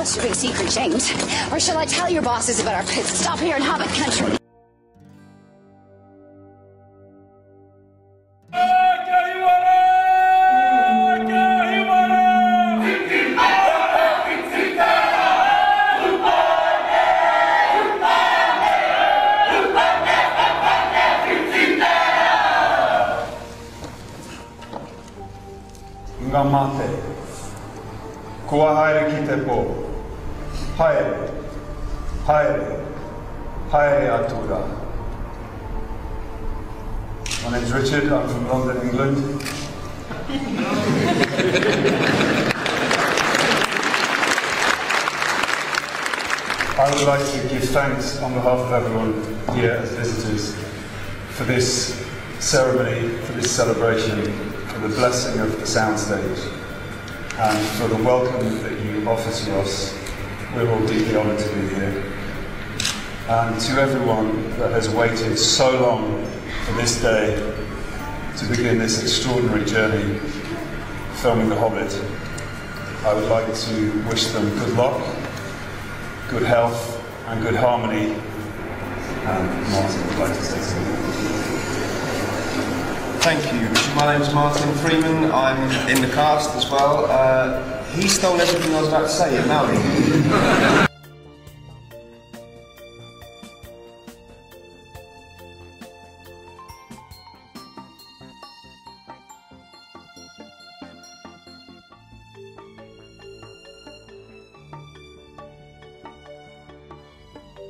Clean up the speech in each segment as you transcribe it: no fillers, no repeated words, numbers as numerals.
What's your big secret, James? Or shall I tell your bosses about our pit stop here in Hobbit country? Ngamate, kua haere ki te pō, haere, haere, haere atura. My name's Richard, I'm from London, England. I would like to give thanks on behalf of everyone here as visitors for this ceremony, for this celebration, for the blessing of the soundstage, and for the welcome that you offer to us. We're all deeply honoured to be here. And to everyone that has waited so long for this day to begin this extraordinary journey filming The Hobbit, I would like to wish them good luck, good health and good harmony. And Martin would like to say something. Thank you. My name's Martin Freeman. I'm in the cast as well. He stole everything I was about to say in Maori.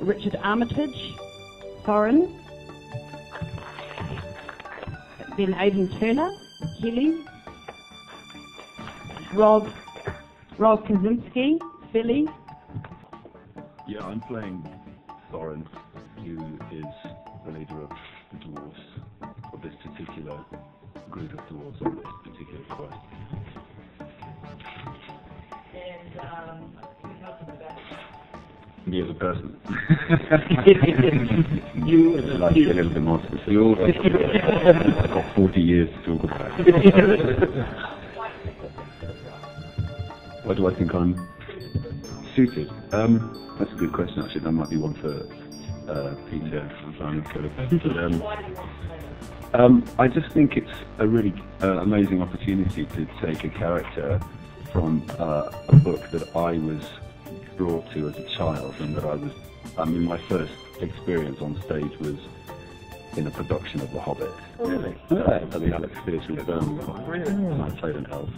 Richard Armitage, Thorin. Then Aidan Turner, Kelly. Rob Kaczynski, Philly. Yeah, I'm playing Thorin, who is the leader of the dwarves, of this particular group of dwarves on this particular quest. Me as a person. You would like to be a little bit more specific. I've got 40 years to talk about. Why do I think I'm suited? That's a good question actually. That might be one for Peter. I just think it's a really amazing opportunity to take a character from a book that I was brought to as a child, and that my first experience on stage was in a production of The Hobbit. Really? At the Alex Theatre in Birmingham. I played an elf.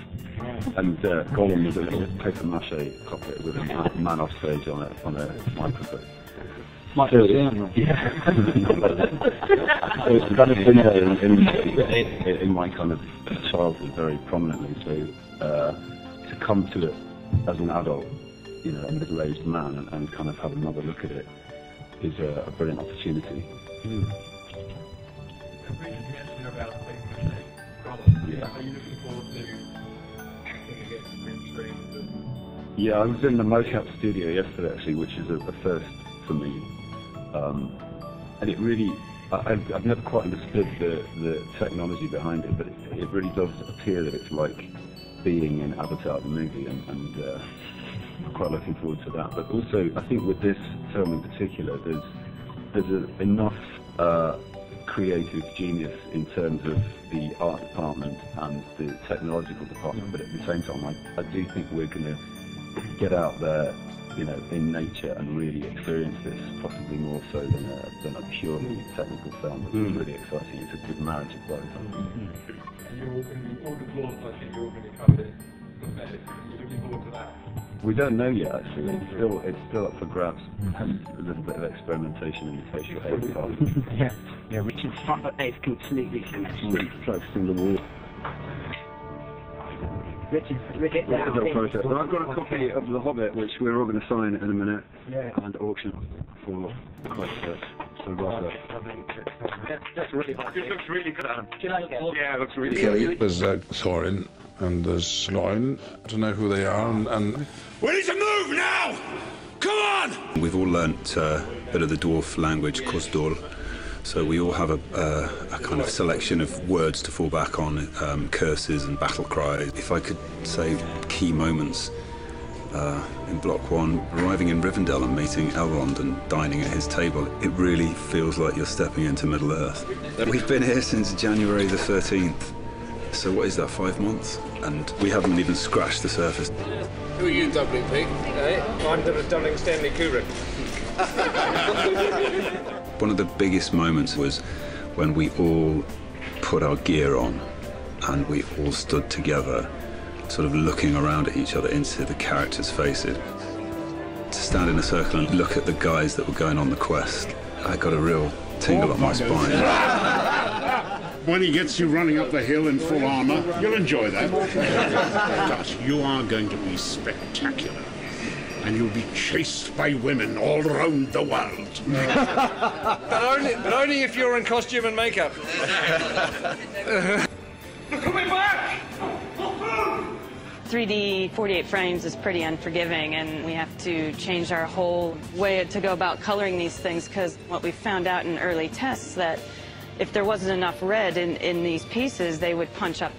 And Gollum was a little paper mache puppet with a man off stage on a microphone. So it's kind of been there in my kind of childhood very prominently. So to come to it as an adult, you know, a middle-aged man, and kind of have another look at it is a brilliant opportunity. Yeah. Are you looking forward to acting against green screen? Yeah, I was in the mocap studio yesterday actually, which is a first for me. And it really, I've never quite understood the technology behind it, but it really does appear that it's like being in Avatar the movie, and I'm quite looking forward to that. But also, I think with this film in particular, there's enough creative genius in terms of the art department and the technological department, but at the same time, I do think we're going to get out there, you know, in nature and really experience this, possibly more so than a purely technical film, which is really exciting. It's a good marriage of both. All the dwarves, I think you're all going to cover this. Are you looking forward to that? We don't know yet, actually. It's still up for grabs. A little bit of experimentation in the facial hair department. Yeah, Richard's front is completely finished. Practicing the wall. Richard, that's the process. So I've got a copy of The Hobbit, which we're all going to sign in a minute, and auction for quite so rather. That's really nice. It looks really good, Adam. Do you like it? Yeah, it looks really good. There's Thorin and there's Loin. I don't know who they are, and we need to move now! Come on! We've all learnt a bit of the dwarf language, Kosdor. So we all have a kind of selection of words to fall back on, curses and battle cries. If I could say key moments, in Block 1, arriving in Rivendell and meeting Elrond and dining at his table, it really feels like you're stepping into Middle-earth. We've been here since January the 13th, so what is that, 5 months? And we haven't even scratched the surface. Who are you doubling, Pete? I'm doubling Stanley Kubrick. One of the biggest moments was when we all put our gear on and we all stood together, sort of looking around at each other into the characters' faces. To stand in a circle and look at the guys that were going on the quest, I got a real tingle up my spine. When he gets you running up the hill in full armour, you'll enjoy that. But you are going to be spectacular. And you'll be chased by women all around the world. but only if you're in costume and makeup. They're coming back! 3D 48 frames is pretty unforgiving, and we have to change our whole way to go about coloring these things, because what we found out in early tests that if there wasn't enough red in these pieces, they would punch up